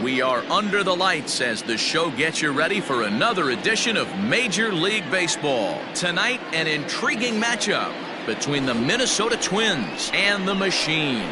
We are under the lights as the show gets you ready for another edition of Major League Baseball. Tonight, an intriguing matchup between the Minnesota Twins and the Machine.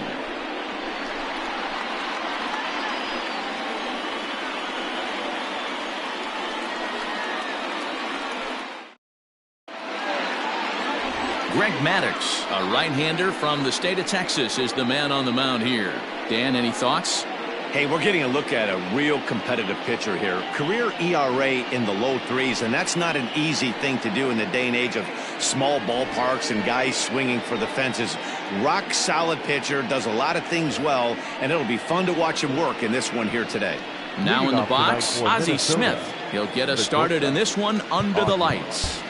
Greg Maddux, a right-hander from the state of Texas, is the man on the mound here. Dan, any thoughts? Hey, we're getting a look at a real competitive pitcher here. Career ERA in the low threes, and that's not an easy thing to do in the day and age of small ballparks and guys swinging for the fences. Rock solid pitcher, does a lot of things well, and it'll be fun to watch him work in this one here today. Now in the box, Ozzy Smith. He'll get us started in this one under the lights.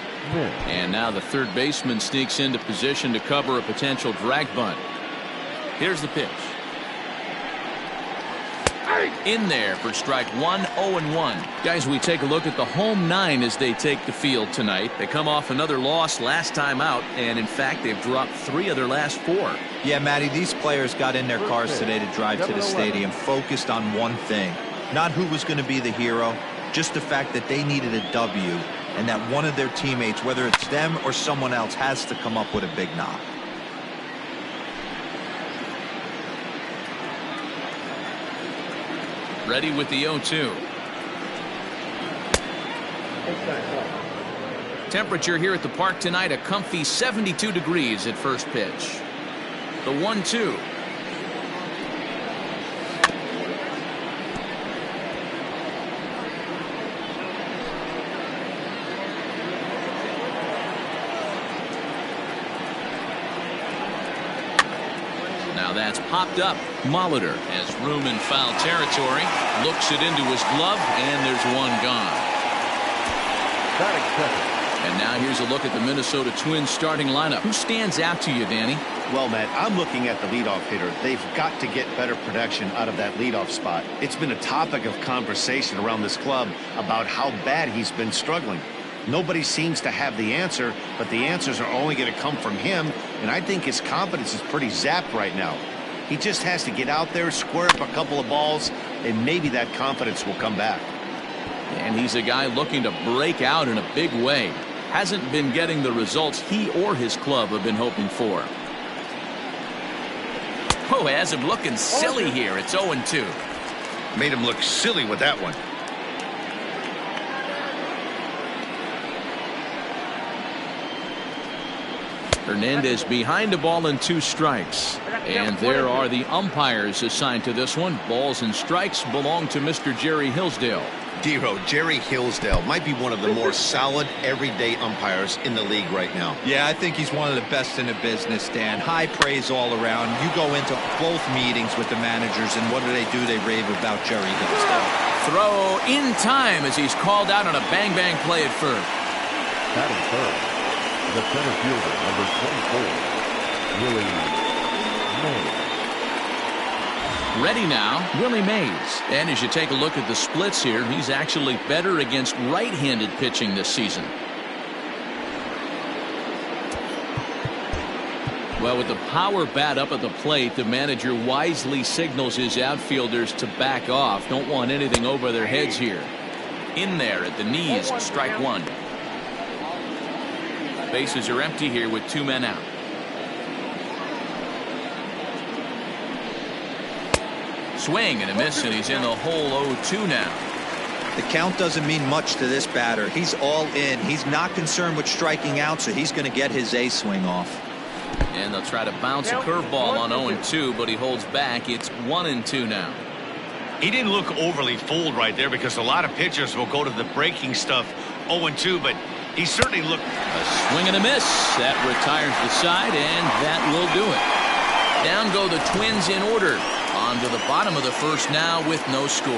And now the third baseman sneaks into position to cover a potential drag bunt. Here's the pitch. In there for strike one, 0-1. Guys, we take a look at the home nine as they take the field tonight. They come off another loss last time out, and in fact, they've dropped 3 of their last 4. Yeah, Matty, these players got in their cars today to drive to the stadium focused on one thing. Not who was going to be the hero, just the fact that they needed a W, and that one of their teammates, whether it's them or someone else, has to come up with a big knock. Ready with the 0-2. Temperature here at the park tonight, a comfy 72 degrees at first pitch. The 1-2. Now that's popped up. Molitor has room in foul territory, looks it into his glove, and there's one gone. And now here's a look at the Minnesota Twins starting lineup. Who stands out to you, Danny? Well, Matt, I'm looking at the leadoff hitter. They've got to get better production out of that leadoff spot. It's been a topic of conversation around this club about how bad he's been struggling. Nobody seems to have the answer, but the answers are only going to come from him, and I think his confidence is pretty zapped right now. He just has to get out there, square up a couple of balls, and maybe that confidence will come back. And he's a guy looking to break out in a big way. Hasn't been getting the results he or his club have been hoping for. Oh, has him looking silly here. It's 0-2. Made him look silly with that one. Hernandez behind the ball and 2 strikes. And there are the umpires assigned to this one. Balls and strikes belong to Mr. Jerry Hillsdale. Dero, Jerry Hillsdale might be one of the more solid everyday umpires in the league right now. Yeah, I think he's one of the best in the business, Dan. High praise all around. You go into both meetings with the managers, and what do? They rave about Jerry Hillsdale. Throw in time as he's called out on a bang-bang play at first. Batting third, the center fielder, number 24, Willie Mays. Ready now, Willie Mays. And as you take a look at the splits here, he's actually better against right-handed pitching this season. Well, with the power bat up at the plate, the manager wisely signals his outfielders to back off. Don't want anything over their heads here. In there at the knees, strike one. Bases are empty here with 2 men out. Swing and a miss, and he's in the hole 0-2 now. The count doesn't mean much to this batter. He's all in. He's not concerned with striking out, so he's going to get his A swing off. And they'll try to bounce a curveball on 0-2, but he holds back. It's 1-2 now. He didn't look overly fooled right there because a lot of pitchers will go to the breaking stuff 0-2, but he certainly looked. A swing and a miss. That retires the side, and that will do it. Down go the Twins in order. On to the bottom of the first now with no score.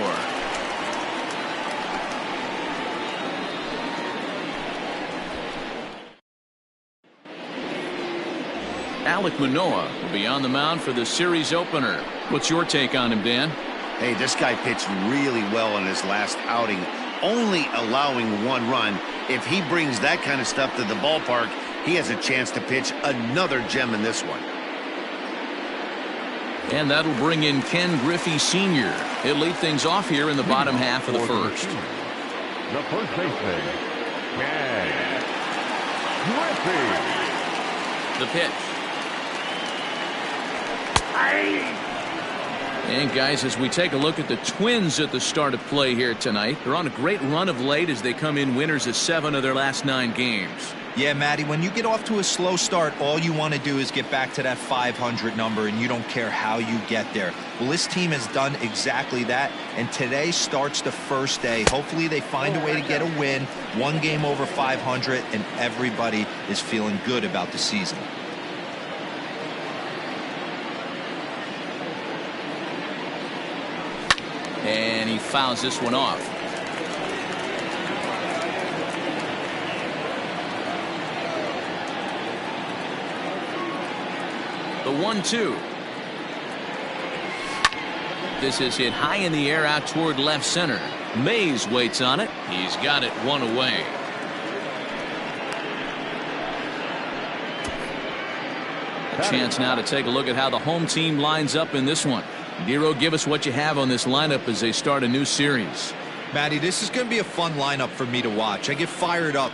Alec Manoa will be on the mound for the series opener. What's your take on him, Dan? Hey, this guy pitched really well in his last outing, only allowing 1 run. If he brings that kind of stuff to the ballpark, he has a chance to pitch another gem in this one. And that'll bring in Ken Griffey Sr. He'll lead things off here in the bottom half of the first. The first baseman, Ken Griffey. The pitch. And guys, as we take a look at the Twins at the start of play here tonight, they're on a great run of late as they come in winners of 7 of their last 9 games. Yeah, Matty, when you get off to a slow start, all you want to do is get back to that 500 number, and you don't care how you get there. Well, this team has done exactly that, and today starts the first day. Hopefully they find a way to get a win, 1 game over 500, and everybody is feeling good about the season. And he fouls this one off. The 1-2. This is hit high in the air out toward left center. Mays waits on it. He's got it 1 away. A chance now to take a look at how the home team lines up in this one. Nero, give us what you have on this lineup as they start a new series. Matty, this is going to be a fun lineup for me to watch. I get fired up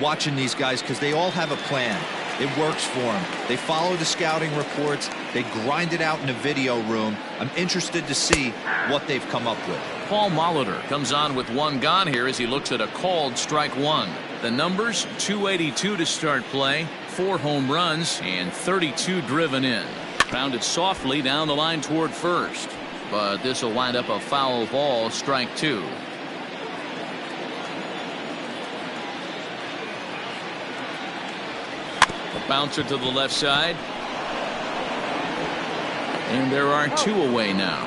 watching these guys because they all have a plan. It works for them. They follow the scouting reports. They grind it out in the video room. I'm interested to see what they've come up with. Paul Molitor comes on with 1 gone here as he looks at a called strike 1. The numbers, 282 to start play, 4 home runs, and 32 driven in. Pounded softly down the line toward first, but this will wind up a foul ball, strike 2. A bouncer to the left side, and there are 2 away now.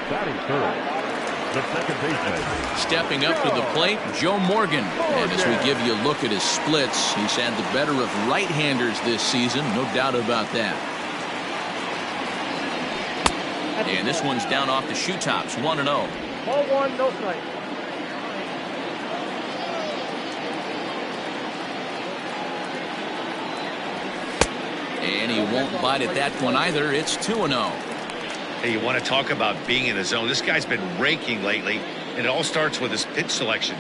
Batting third, the second baseman. Stepping up to the plate, Joe Morgan. And as we give you a look at his splits, he's had the better of right-handers this season, no doubt about that. And this one's down off the Shutouts, 1-0. Ball 1, no strike. And he won't bite at that one either. It's 2-0. Hey, you want to talk about being in the zone? This guy's been raking lately, and it all starts with his pitch selection.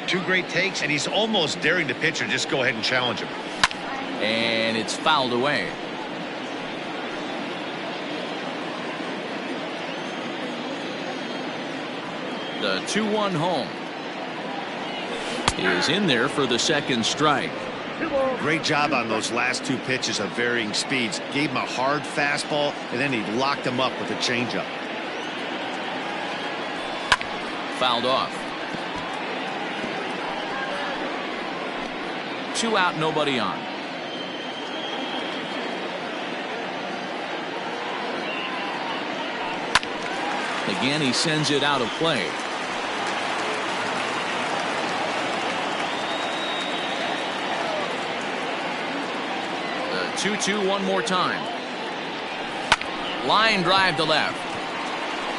2 great takes, and he's almost daring the pitcher just go ahead and challenge him. And it's fouled away. The 2-1 home is in there for the second strike. Great job on those last 2 pitches of varying speeds. Gave him a hard fastball, and then he locked him up with a changeup. Fouled off. 2 out, nobody on. Again, he sends it out of play. The 2-2 one more time. Line drive to left.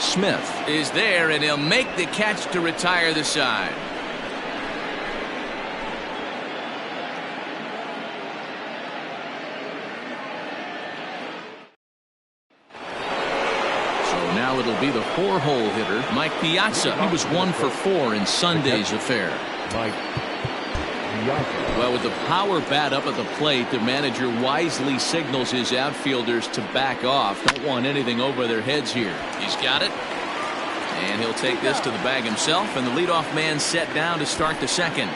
Smith is there, and he'll make the catch to retire the side. So now it'll be the 4-hole hitter, Mike Piazza. He was 1 for 4 in Sunday's affair. Mike Piazza. Well, with the power bat up at the plate, the manager wisely signals his outfielders to back off. Don't want anything over their heads here. He's got it. And he'll take this to the bag himself, and the leadoff man set down to start the second.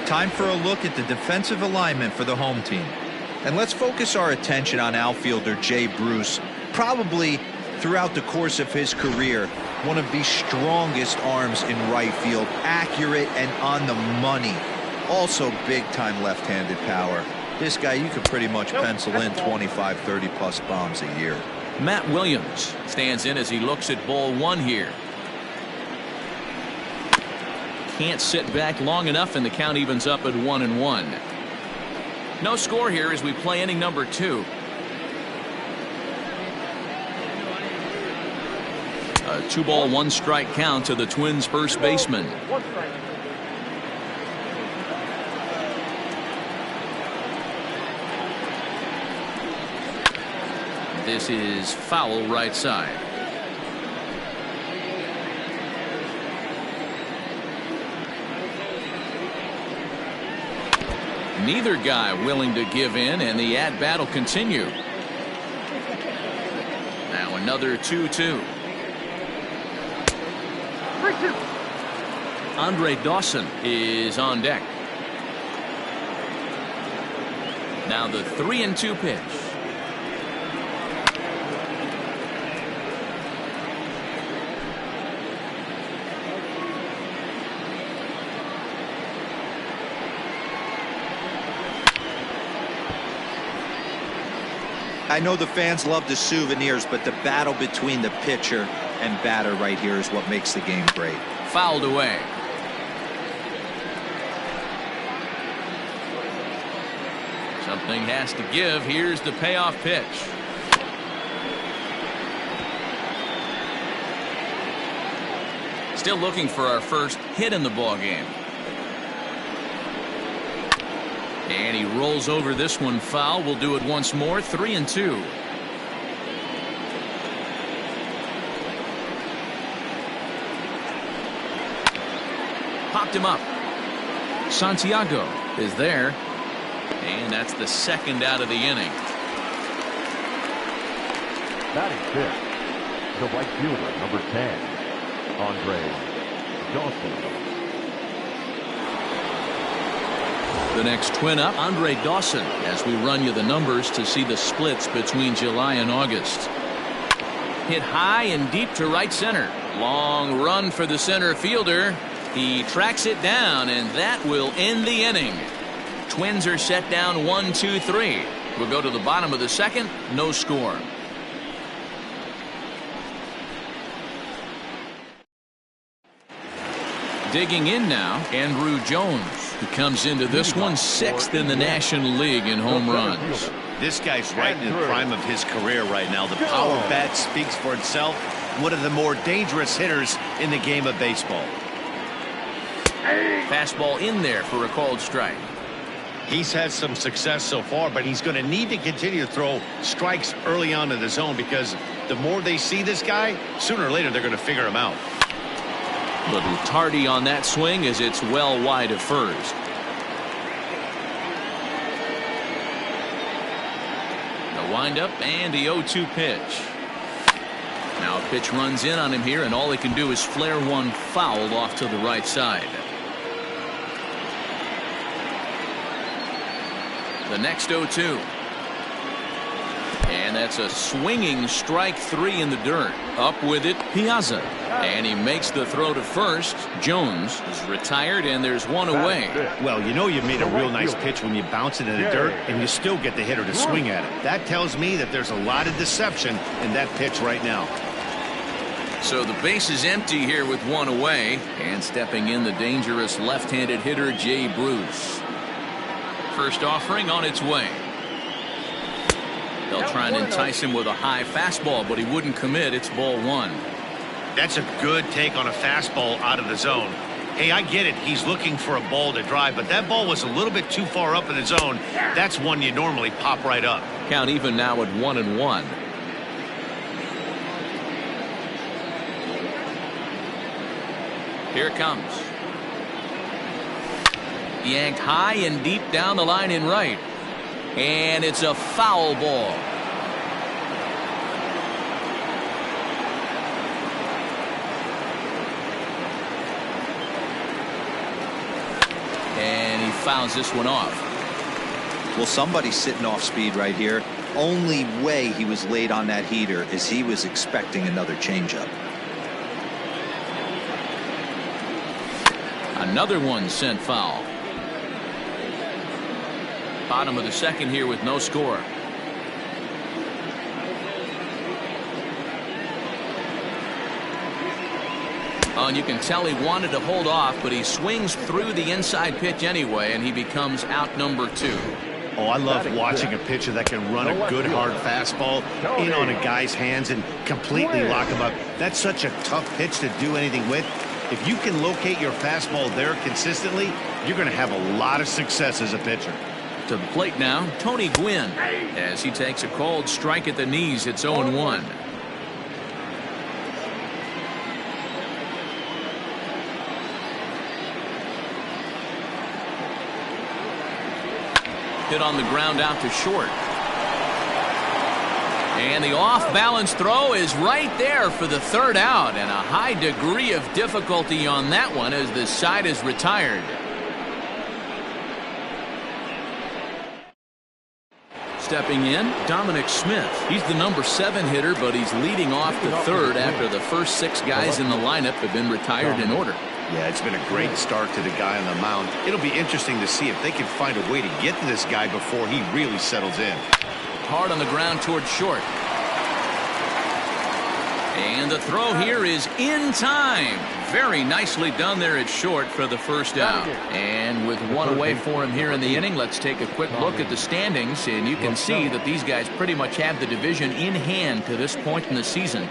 Time for a look at the defensive alignment for the home team. And let's focus our attention on outfielder Jay Bruce. Probably throughout the course of his career, one of the strongest arms in right field, accurate and on the money. Also big-time left-handed power. This guy, you could pretty much pencil in 25, 30-plus bombs a year. Matt Williams stands in as he looks at ball 1 here. Can't sit back long enough, and the count evens up at 1-1. No score here as we play inning number 2. A 2-ball, 1-strike count to the Twins' first baseman. 1 strike. This is foul right side. Neither guy willing to give in, and the at-bat will continue. Now another 2-2. Dawson is on deck. Now the 3-2 pitch. I know the fans love the souvenirs, but the battle between the pitcher and batter right here is what makes the game great. Fouled away. Something has to give. Here's the payoff pitch. Still looking for our first hit in the ball game. And he rolls over this one foul. We'll do it once more. 3-2. Popped him up. Santiago is there. And that's the second out of the inning. Batting fifth, the right fielder, number 10, Dawson. The next twin up, Dawson, as we run you the numbers to see the splits between July and August. Hit high and deep to right center. Long run for the center fielder. He tracks it down, and that will end the inning. Twins are set down 1-2-3. We'll go to the bottom of the second. No score. Digging in now, Andrew Jones, who comes into this one 6th in the National League in home runs. This guy's right in the prime of his career right now. The power bat speaks for itself. One of the more dangerous hitters in the game of baseball. Fastball in there for a called strike. He's had some success so far, but he's going to need to continue to throw strikes early on in the zone, because the more they see this guy, sooner or later they're going to figure him out. Little tardy on that swing as it's well wide of first. The windup and the 0-2 pitch. Now a pitch runs in on him here, and all he can do is flare one foul off to the right side. The next 0-2. And that's a swinging strike 3 in the dirt. Up with it, Piazza. And he makes the throw to first. Jones is retired, and there's one away. Well, you know you made a real nice pitch when you bounce it in the dirt and you still get the hitter to swing at it. That tells me that there's a lot of deception in that pitch right now. So the base is empty here with one away, and stepping in the dangerous left-handed hitter Jay Bruce. First offering on its way. They'll try and entice him with a high fastball, but he wouldn't commit. It's ball one. That's a good take on a fastball out of the zone. Hey, I get it. He's looking for a ball to drive, but that ball was a little bit too far up in the zone. That's one you normally pop right up. Count even now at 1-1. Here it comes. Yanked high and deep down the line in right. And it's a foul ball. And he fouls this one off. Well, somebody's sitting off speed right here. Only way he was late on that heater is he was expecting another changeup. Another one sent foul. Bottom of the second here with no score. Oh, and you can tell he wanted to hold off, but he swings through the inside pitch anyway, and he becomes out number 2. Oh, I love watching a pitcher that can run a good hard fastball in on a guy's hands and completely lock him up. That's such a tough pitch to do anything with. If you can locate your fastball there consistently, you're going to have a lot of success as a pitcher. To the plate now, Tony Gwynn. As he takes a called strike at the knees, it's 0-1. Hit on the ground out to short. And the off-balance throw is right there for the third out, and a high degree of difficulty on that one as the side is retired. Stepping in, Dominic Smith. He's the number 7 hitter, but he's leading off the third after the first 6 guys in the lineup have been retired in order. Yeah, it's been a great start to the guy on the mound. It'll be interesting to see if they can find a way to get to this guy before he really settles in. Hard on the ground towards short. And the throw here is in time. Very nicely done there at short for the first out. And with one away for him here in the inning, let's take a quick look at the standings. And you can see that these guys pretty much have the division in hand to this point in the season.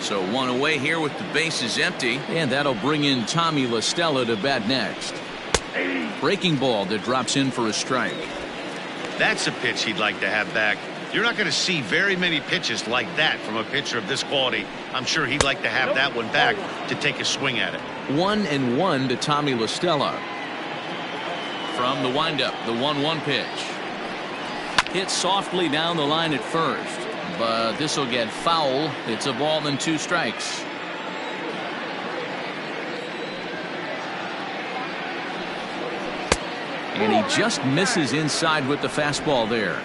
So one away here with the bases empty. And that'll bring in Tommy La Stella to bat next. Breaking ball that drops in for a strike. That's a pitch he'd like to have back. You're not going to see very many pitches like that from a pitcher of this quality. I'm sure he'd like to have that one back to take a swing at it. 1-1 to Tommy La Stella. From the windup, the 1-1 pitch. Hit softly down the line at first. But this will get foul. It's a ball and 2 strikes. And he just misses inside with the fastball there.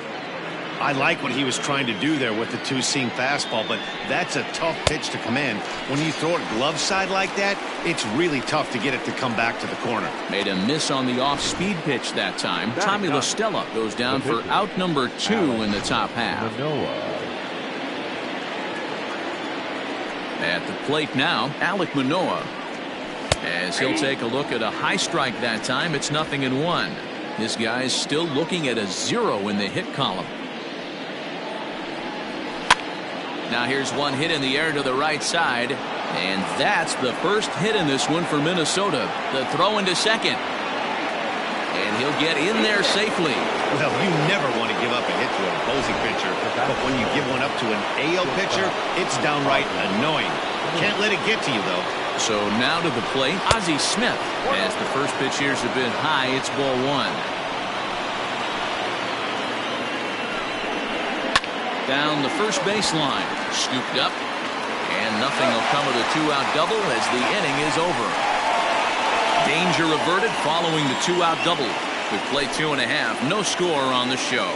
I like what he was trying to do there with the 2-seam fastball, but that's a tough pitch to command. When you throw it glove side like that, it's really tough to get it to come back to the corner. Made a miss on the off-speed pitch that time. Tommy La Stella goes down for out number 2 in the top half. At the plate now, Alec Manoa. As he'll take a look at a high strike that time, it's 0-1. This guy's still looking at a 0 in the hit column. Now here's one hit in the air to the right side, and that's the first hit in this one for Minnesota. The throw into second, and he'll get in there safely. Well, you never want to give up a hit to an opposing pitcher, but when you give one up to an AL pitcher, it's downright annoying. Can't let it get to you, though. So now to the plate, Ozzy Smith. As the first pitch here's a bit high, it's ball 1. Down the first baseline, scooped up, and nothing will come of the 2-out double as the inning is over. Danger averted following the 2-out double. We've played 2.5, no score on the show.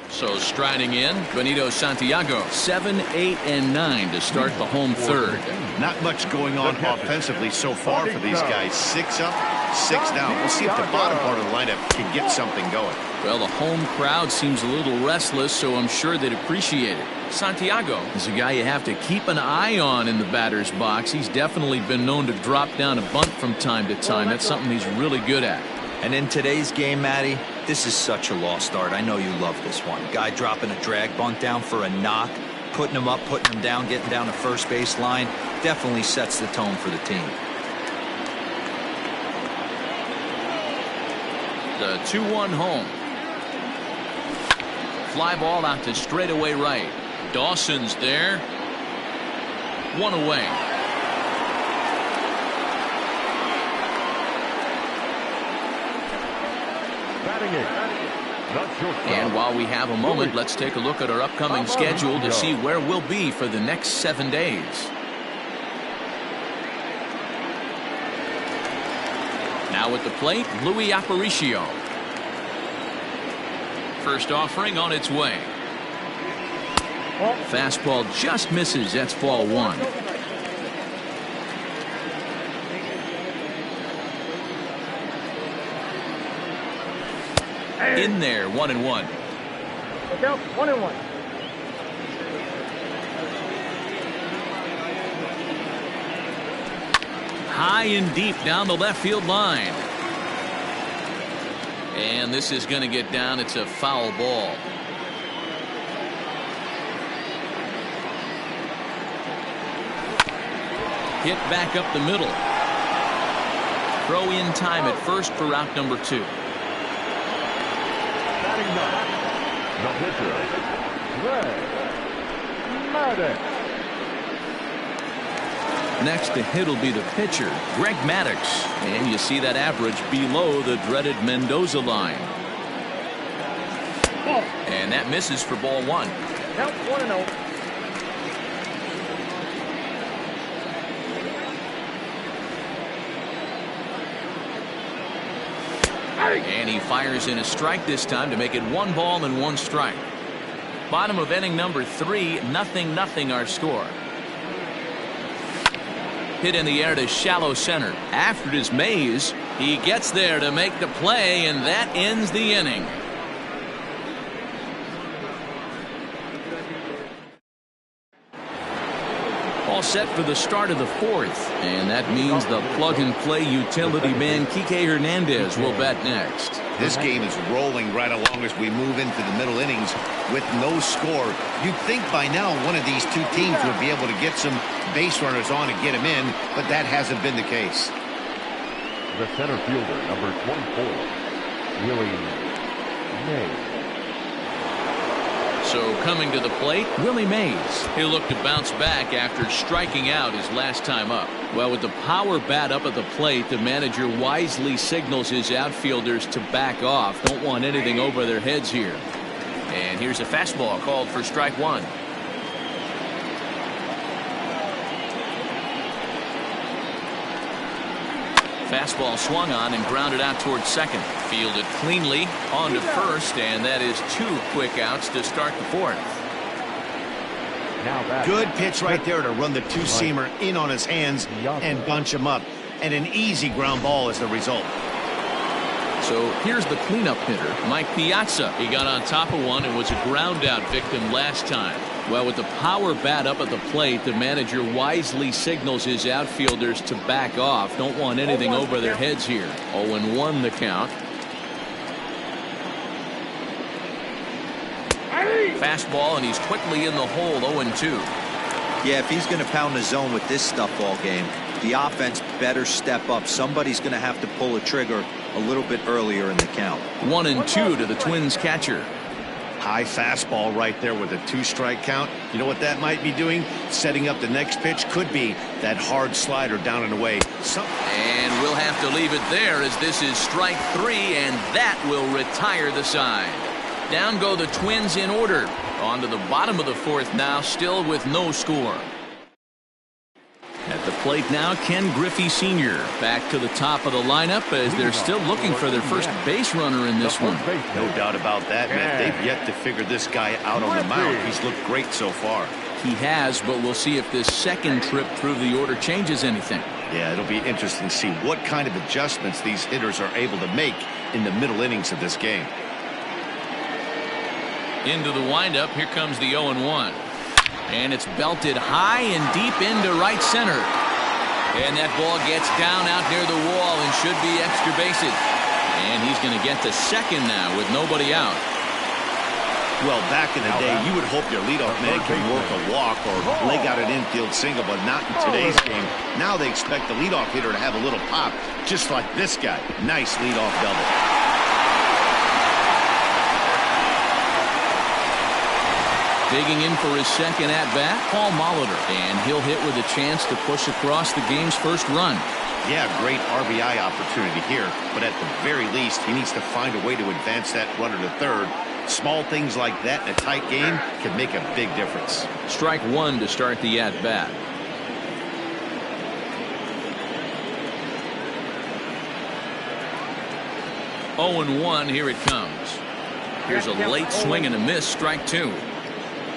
So striding in, Benito Santiago, 7, 8, and 9 to start the home third. Not much going on offensively so far for these guys. 6 up, 6 down. We'll see if the bottom part of the lineup can get something going. Well, the home crowd seems a little restless, so I'm sure they'd appreciate it. Santiago is a guy you have to keep an eye on in the batter's box. He's definitely been known to drop down a bunt from time to time. That's something he's really good at. And in today's game, Matty, this is such a lost art. I know you love this one. Guy dropping a drag bunt down for a knock, putting him up, putting him down, getting down the first base line. Definitely sets the tone for the team. The 2-1 home. Fly ball out to straightaway right. Dawson's there. 1 away. And while we have a moment, let's take a look at our upcoming schedule to see where we'll be for the next 7 days. Now at the plate, Luis Aparicio. First offering on its way. Fastball just misses. That's ball 1. In there, 1-1. Look out, 1-1. High and deep down the left field line. And this is going to get down. It's a foul ball. Hit back up the middle. Throw in time at first for route number 2. Batting ninth, the pitcher, Maddox. Next to hit will be the pitcher, Maddox. And you see that average below the dreaded Mendoza line. And that misses for ball 1. Count 1-0. And he fires in a strike this time to make it 1 ball and 1 strike. Bottom of inning number 3, 0-0 our score. Hit in the air to shallow center. After it is Mays, he gets there to make the play, and that ends the inning. All set for the start of the 4th, and that means the plug-and-play utility man Kike Hernandez will bat next. This game is rolling right along as we move into the middle innings with no score. You'd think by now one of these two teams would be able to get some base runners on and get them in, but that hasn't been the case. The center fielder, number 24, Willie Mays. So coming to the plate, Willie Mays. He'll look to bounce back after striking out his last time up. Well, with the power bat up at the plate, the manager wisely signals his outfielders to back off. Don't want anything over their heads here. And here's a fastball called for strike 1. Fastball swung on and grounded out towards second. Fielded cleanly on to first, and that is 2 quick outs to start the 4th. Good pitch right there to run the two-seamer in on his hands and bunch him up. And an easy ground ball as the result. So here's the cleanup hitter, Mike Piazza. He got on top of one and was a ground-out victim last time. Well, with the power bat up at the plate, the manager wisely signals his outfielders to back off. Don't want anything over their heads here. 0-1 the count. Fastball, and he's quickly in the hole. 0-2. Yeah, if he's going to pound the zone with this stuff all game, the offense better step up. Somebody's going to have to pull a trigger a little bit earlier in the count. 1-2 to the Twins catcher. High fastball right there with a 2-strike count. You know what that might be doing? Setting up the next pitch. Could be that hard slider down and away. And we'll have to leave it there as this is strike 3, and that will retire the side. Down go the Twins in order. On to the bottom of the 4th now, still with no score. At the plate now, Ken Griffey Sr. Back to the top of the lineup as they're still looking for their first base runner in this one. No doubt about that, man. They've yet to figure this guy out on the mound. He's looked great so far. He has, but we'll see if this second trip through the order changes anything. Yeah, it'll be interesting to see what kind of adjustments these hitters are able to make in the middle innings of this game. Into the windup, here comes the 0-1. And it's belted high and deep into right center. And that ball gets down out near the wall and should be extra bases. And he's going to get to second now with nobody out. Well, back in the day, you would hope your leadoff man can work a walk or leg out an infield single, but not in today's game. Now they expect the leadoff hitter to have a little pop, just like this guy. Nice leadoff double. Digging in for his second at-bat, Paul Molitor. And he'll hit with a chance to push across the game's first run. Yeah, great RBI opportunity here, but at the very least, he needs to find a way to advance that runner to third. Small things like that in a tight game can make a big difference. Strike 1 to start the at-bat. Oh, and 1, here it comes. Here's a late swing and a miss, strike 2.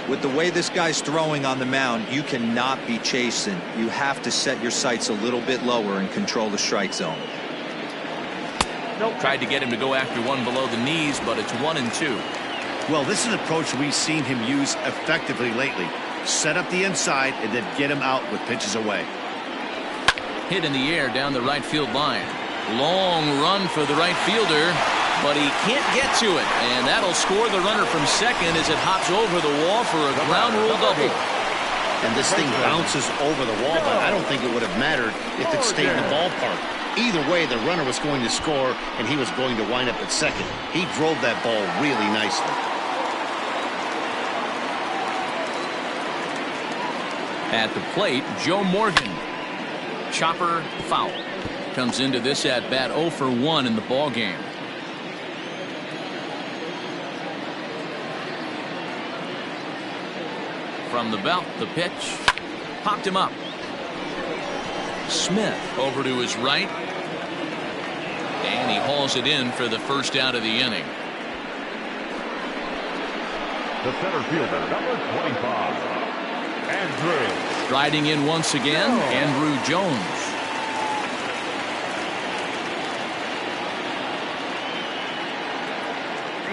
With the way this guy's throwing on the mound, you cannot be chasing. You have to set your sights a little bit lower and control the strike zone. Tried to get him to go after one below the knees, but it's 1-2. Well, this is an approach we've seen him use effectively lately. Set up the inside and then get him out with pitches away. Hit in the air down the right field line. Long run for the right fielder, but he can't get to it, and that'll score the runner from second as it hops over the wall for a ground rule double. And this thing bounces over the wall, but I don't think it would have mattered if it stayed in the ballpark. Either way, the runner was going to score, and he was going to wind up at second. He drove that ball really nicely. At the plate, Joe Morgan. Chopper foul. Comes into this at bat 0 for 1 in the ball game. From the belt, the pitch popped him up. Smith over to his right, and he hauls it in for the first out of the inning. The center fielder, number 25, Andrew. Striding in once again, Andrew Jones.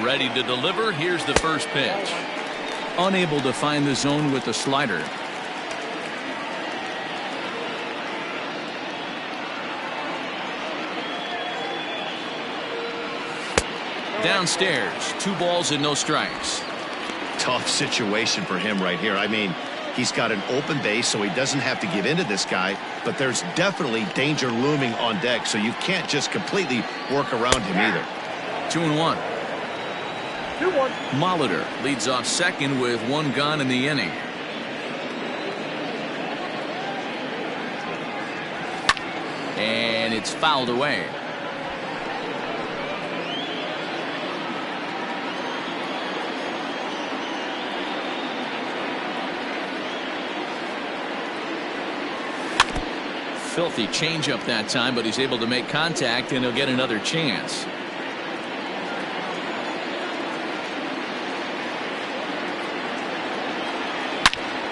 Ready to deliver. Here's the first pitch. Unable to find the zone with the slider. Downstairs, 2 balls and no strikes. Tough situation for him right here. I mean, he's got an open base, so he doesn't have to give in to this guy, but there's definitely danger looming on deck, so you can't just completely work around him either. 2-1. 2-1. Molitor leads off second with 1 gone in the inning. And it's fouled away. Filthy changeup that time, but he's able to make contact, and he'll get another chance.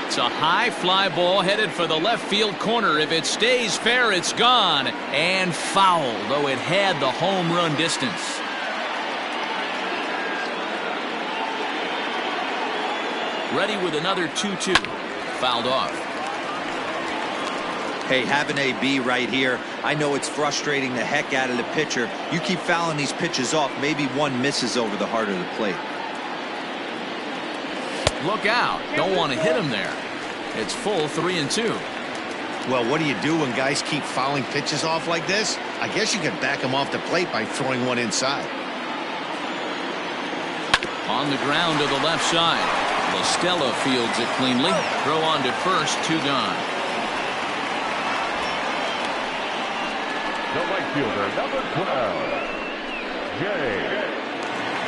It's a high fly ball headed for the left field corner. If it stays fair, it's gone and foul, though it had the home run distance. Ready with another 2-2. Fouled off. Hey, have an AB right here. I know it's frustrating the heck out of the pitcher. You keep fouling these pitches off, maybe one misses over the heart of the plate. Look out. Don't want to hit him there. It's full 3-2. Well, what do you do when guys keep fouling pitches off like this? I guess you could back them off the plate by throwing one inside. On the ground to the left side. Listella fields it cleanly. Throw on to first, 2 gone. The right fielder, number 12, Jay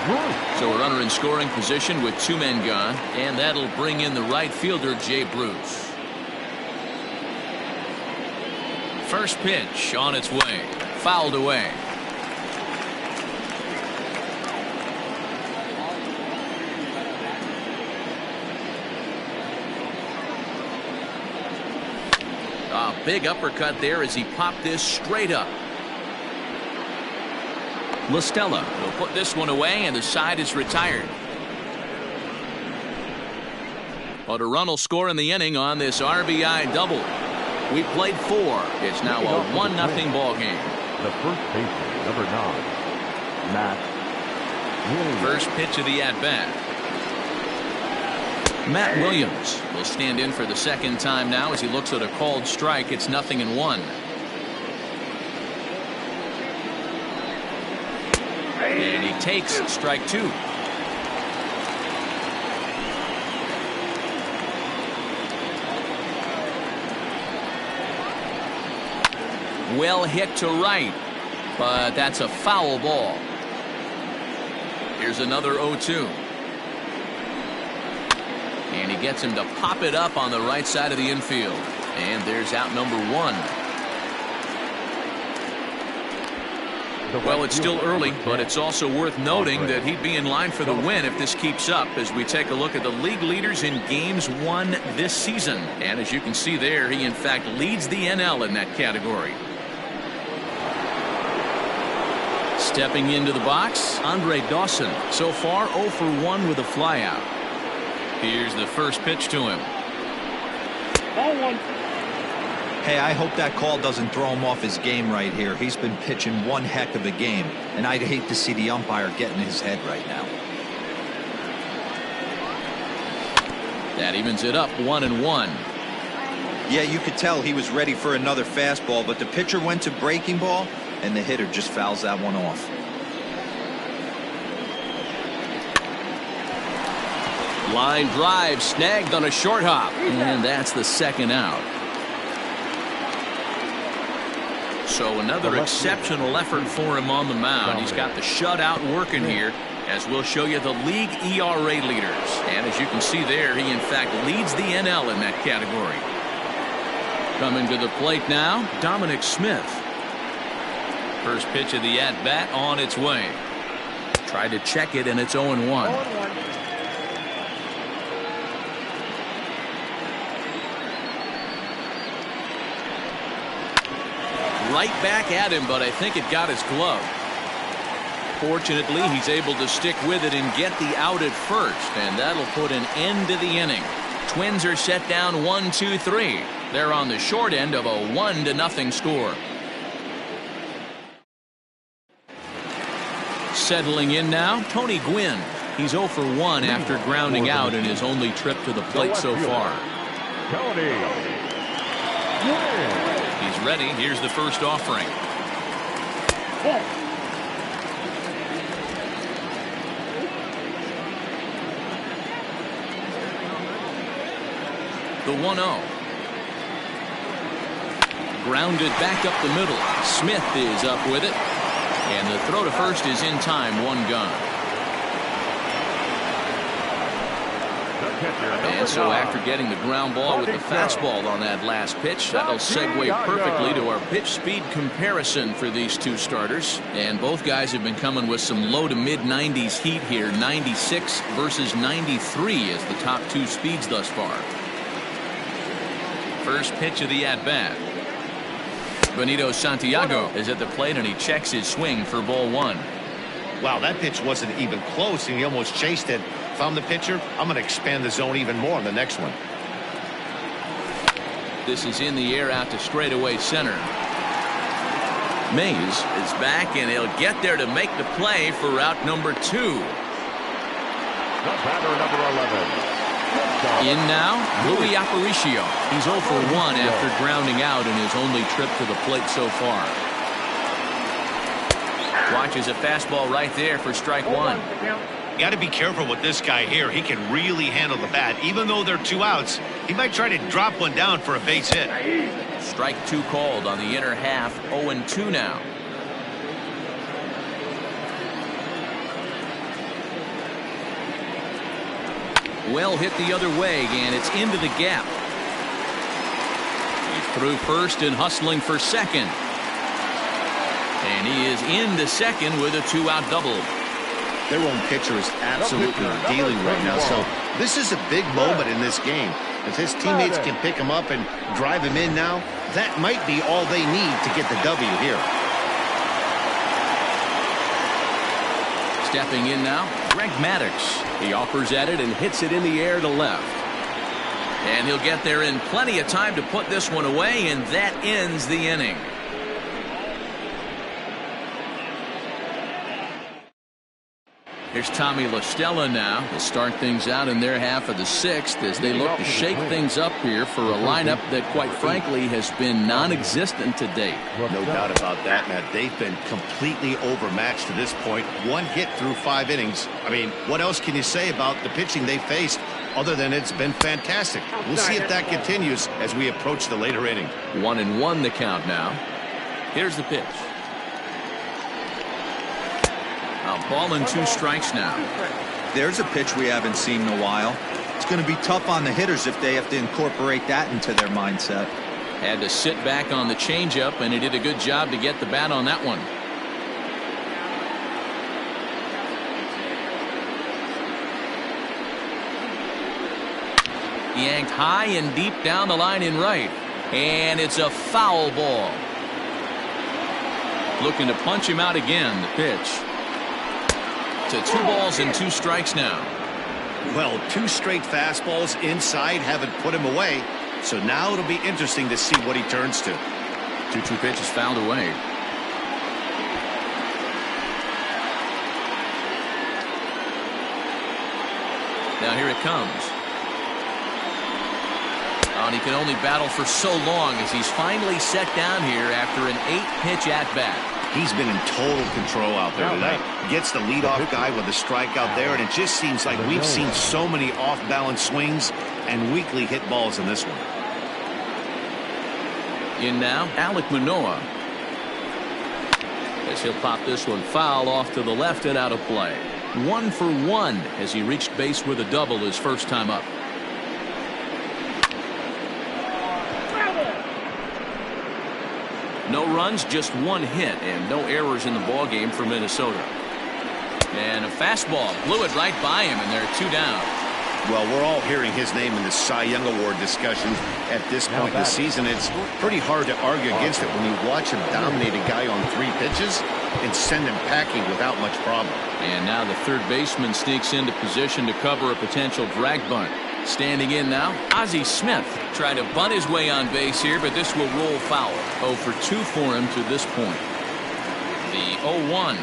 Bruce. So a runner in scoring position with 2 men gone, and that'll bring in the right fielder, Jay Bruce. First pitch on its way. Fouled away. A big uppercut there as he popped this straight up. Listella will put this one away, and the side is retired. But a run will score in the inning on this RBI double. We played 4. It's now a 1-0 ball game. The first baseman, number 9, Matt Williams. First pitch of the at-bat. Matt Williams will stand in for the second time now as he looks at a called strike. It's 0-1. And he takes strike 2. Well hit to right, but that's a foul ball. Here's another 0-2. And he gets him to pop it up on the right side of the infield. And there's out number 1. Well, it's still early, but it's also worth noting that he'd be in line for the win if this keeps up as we take a look at the league leaders in games won this season. And as you can see there, he in fact leads the NL in that category. Stepping into the box, Andre Dawson. So far 0 for 1 with a flyout. Here's the first pitch to him. Ball 1. Hey, I hope that call doesn't throw him off his game right here. He's been pitching one heck of a game, and I'd hate to see the umpire get in his head right now. That evens it up 1-1. Yeah, you could tell he was ready for another fastball, but the pitcher went to breaking ball, and the hitter just fouls that one off. Line drive snagged on a short hop, and that's the second out. So another exceptional effort for him on the mound. He's got the shutout working here, as we'll show you the league ERA leaders. And as you can see there, he in fact leads the NL in that category. Coming to the plate now, Dominic Smith. First pitch of the at-bat on its way. Tried to check it, and it's 0-1. Right back at him, but I think it got his glove. Fortunately, he's able to stick with it and get the out at first, and that'll put an end to the inning. Twins are set down 1-2-3. They're on the short end of a 1-0 score. Settling in now, Tony Gwynn. He's 0 for 1 after grounding out in his only trip to the plate so far. He's ready. Here's the first offering. The 1-0. Grounded back up the middle. Smith is up with it. And the throw to first is in time. 1 gone. And so after getting the ground ball with the fastball on that last pitch, that'll segue perfectly to our pitch speed comparison for these two starters. And both guys have been coming with some low to mid 90s heat here. 96 versus 93 is the top two speeds thus far. First pitch of the at-bat. Benito Santiago is at the plate, and he checks his swing for ball 1. Wow, that pitch wasn't even close, and he almost chased it. If I'm the pitcher, I'm going to expand the zone even more on the next one. This is in the air out to straightaway center. Mays is back, and he'll get there to make the play for route number 2. The batter, number 11. In now, Louis Aparicio. He's 0 for 1 after grounding out in his only trip to the plate so far. Watches a fastball right there for strike 1. Got to be careful with this guy here. He can really handle the bat. Even though they're 2 outs, he might try to drop one down for a base hit. Strike 2 called on the inner half. 0-2 now. Well hit the other way, and it's into the gap. He's through first and hustling for second. And he is into second with a 2-out double. Their own pitcher is absolutely dealing right now, so this is a big moment in this game. If his teammates can pick him up and drive him in now, that might be all they need to get the W here. Stepping in now, Greg Maddux. He offers at it and hits it in the air to left. And he'll get there in plenty of time to put this one away, and that ends the inning. Here's Tommy La Stella now to start things out in their half of the 6th as they look to shake things up here for a lineup that, quite frankly, has been non-existent to date. No doubt about that, Matt. They've been completely overmatched to this point. 1 hit through 5 innings. I mean, what else can you say about the pitching they faced other than it's been fantastic? We'll see if that continues as we approach the later inning. 1-1 the count now. Here's the pitch. A ball and 2 strikes now. There's a pitch we haven't seen in a while. It's going to be tough on the hitters if they have to incorporate that into their mindset. Had to sit back on the changeup, and he did a good job to get the bat on that one. Yanked high and deep down the line in right. And it's a foul ball. Looking to punch him out again. The pitch. To 2 balls and 2 strikes now. Well, 2 straight fastballs inside haven't put him away. So now it'll be interesting to see what he turns to. 2-2 pitch is fouled away. Now here it comes. A and he can only battle for so long as he's finally set down here after an 8-pitch at-bat. He's been in total control out there tonight. Gets the leadoff guy with a strikeout there, and it just seems like we've seen so many off-balance swings and weakly hit balls in this one. In now, Alec Manoa. As he'll pop this one foul off to the left and out of play. 1 for 1 as he reached base with a double his first time up. No runs, just 1 hit, and no errors in the ballgame for Minnesota. And a fastball blew it right by him, and there are 2 down. Well, we're all hearing his name in the Cy Young Award discussions at this point in the season. It's pretty hard to argue against it when you watch him dominate a guy on 3 pitches and send him packing without much problem. And now the third baseman sneaks into position to cover a potential drag bunt. Standing in now, Ozzy Smith tried to bunt his way on base here, but this will roll foul. 0 for 2 for him to this point. The 0-1.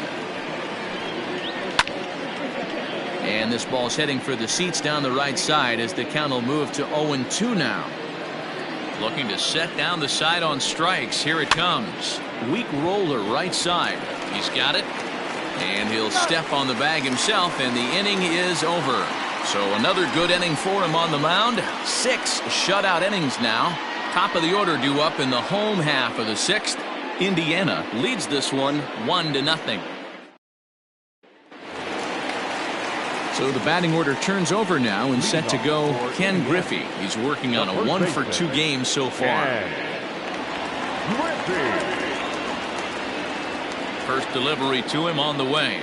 And this ball's heading for the seats down the right side as the count will move to 0-2 now. Looking to set down the side on strikes. Here it comes. Weak roller right side. He's got it. And he'll step on the bag himself, and the inning is over. So another good inning for him on the mound. 6 shutout innings now. Top of the order due up in the home half of the 6th. Indiana leads this one 1-0. So the batting order turns over now and set to go Ken Griffey. He's working on a 1 for 2 game so far. First delivery to him on the way.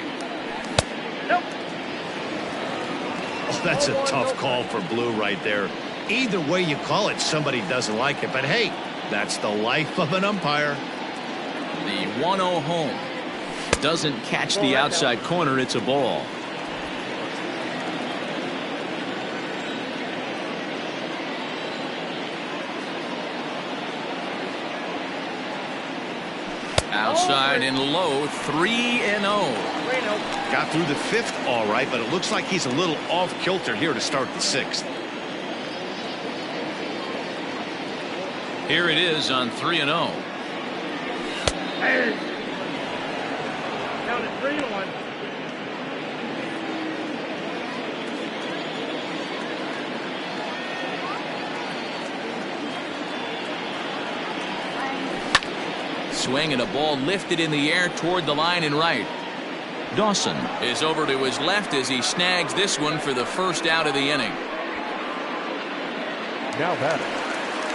Oh, that's a tough call for Blue right there. Either way you call it, somebody doesn't like it. But hey, that's the life of an umpire. The 1-0 home. Doesn't catch the outside corner. It's a ball. Outside and low, 3-0. Got through the 5th all right, but it looks like he's a little off kilter here to start the 6th. Here it is on 3-0. Hey. Down to 3-1. Swing and a ball lifted in the air toward the line and right. Dawson is over to his left as he snags this one for the first out of the inning. Now Maddox,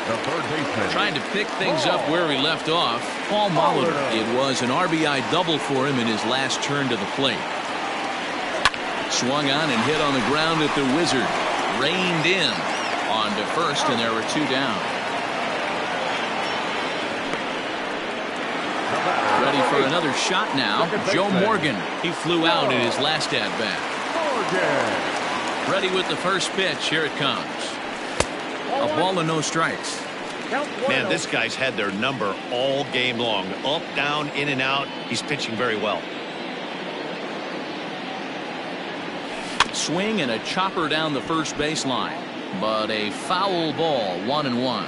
the third baseman. Trying to pick things up where he left off. Molitor. It was an RBI double for him in his last turn to the plate. Swung on and hit on the ground at the Wizard. Reined in on to first, and there were 2 down. Ready for another shot now. Joe Morgan. He flew out in his last at-bat. Ready with the first pitch. Here it comes. A ball and no strikes. Man, this guy's had their number all game long. Up, down, in and out. He's pitching very well. Swing and a chopper down the first baseline. But a foul ball, 1-1.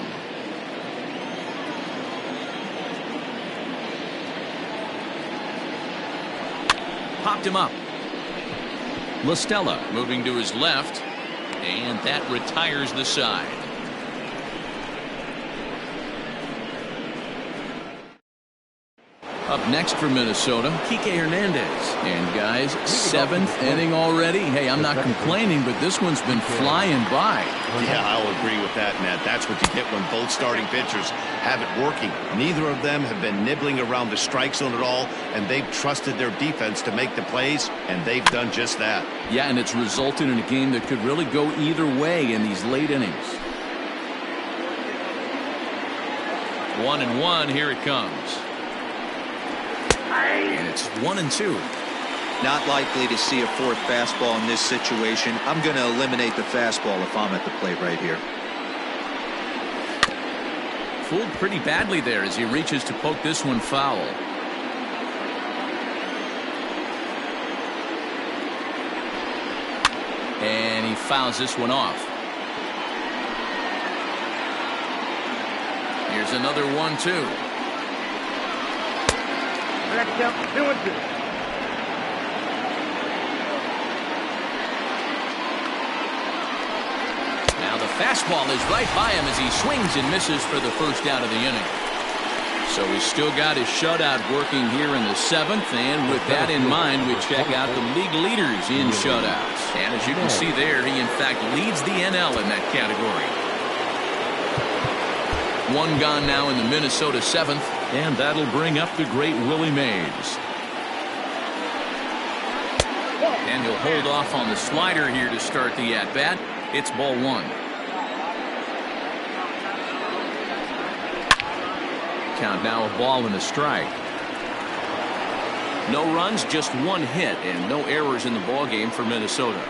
Popped him up. LaStella moving to his left, and that retires the side. Up next for Minnesota, Kike Hernandez. And guys, 7th inning already. Hey, I'm not complaining, but this one's been flying by. Yeah, I'll agree with that, Matt. That's what you get when both starting pitchers have it working. Neither of them have been nibbling around the strike zone at all, and they've trusted their defense to make the plays, and they've done just that. Yeah, and it's resulted in a game that could really go either way in these late innings. 1-1, here it comes. And it's 1-2. Not likely to see a 4th fastball in this situation. I'm going to eliminate the fastball if I'm at the plate right here. Fooled pretty badly there as he reaches to poke this one foul. And he fouls this one off. Here's another 1-2. Next up, 2-2. Now the fastball is right by him as he swings and misses for the first out of the inning. So he's still got his shutout working here in the 7th, and with that in mind, we check out the league leaders in shutouts. And as you can see there, he in fact leads the NL in that category. One gone now in the Minnesota 7th, and that'll bring up the great Willie Mays. And he'll hold off on the slider here to start the at-bat. It's ball 1. Count now a ball and a strike. No runs, just 1 hit, and no errors in the ball game for Minnesota.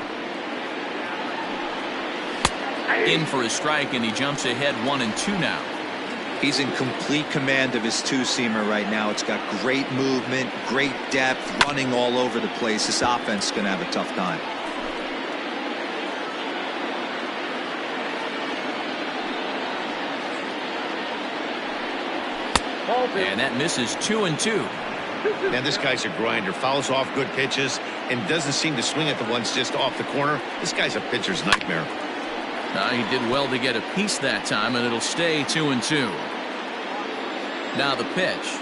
In for a strike, and he jumps ahead 1-2 now. He's in complete command of his two-seamer right now. It's got great movement, great depth, running all over the place. This offense is going to have a tough time. And that misses 2-2. And this guy's a grinder. Fouls off good pitches and doesn't seem to swing at the ones just off the corner. This guy's a pitcher's nightmare. He did well to get a piece that time, and it'll stay 2-2. Now the pitch.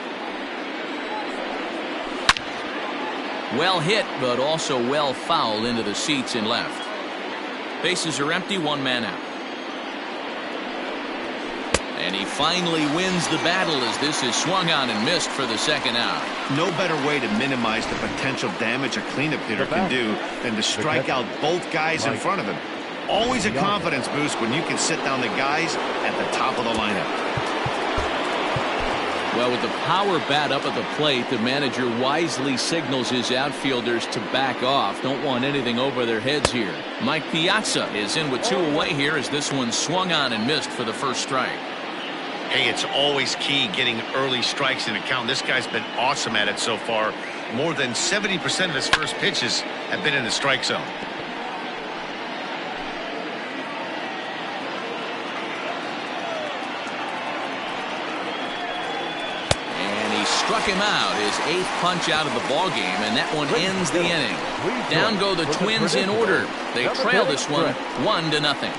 Well hit, but also well fouled into the seats in left. Bases are empty, 1 man out. And he finally wins the battle as this is swung on and missed for the 2nd out. No better way to minimize the potential damage a cleanup hitter can do than to strike out both guys in front of him. Always a confidence boost when you can sit down the guys at the top of the lineup. Well, with the power bat up at the plate, the manager wisely signals his outfielders to back off. Don't want anything over their heads here. Mike Piazza is in with 2 away here as this one swung on and missed for the first strike. Hey, it's always key getting early strikes in a count. This guy's been awesome at it so far. More than 70% of his first pitches have been in the strike zone. And he struck him out, his 8th punch out of the ball game, and that one ends the inning. Down go the Twins in order. They trail this one 1-0.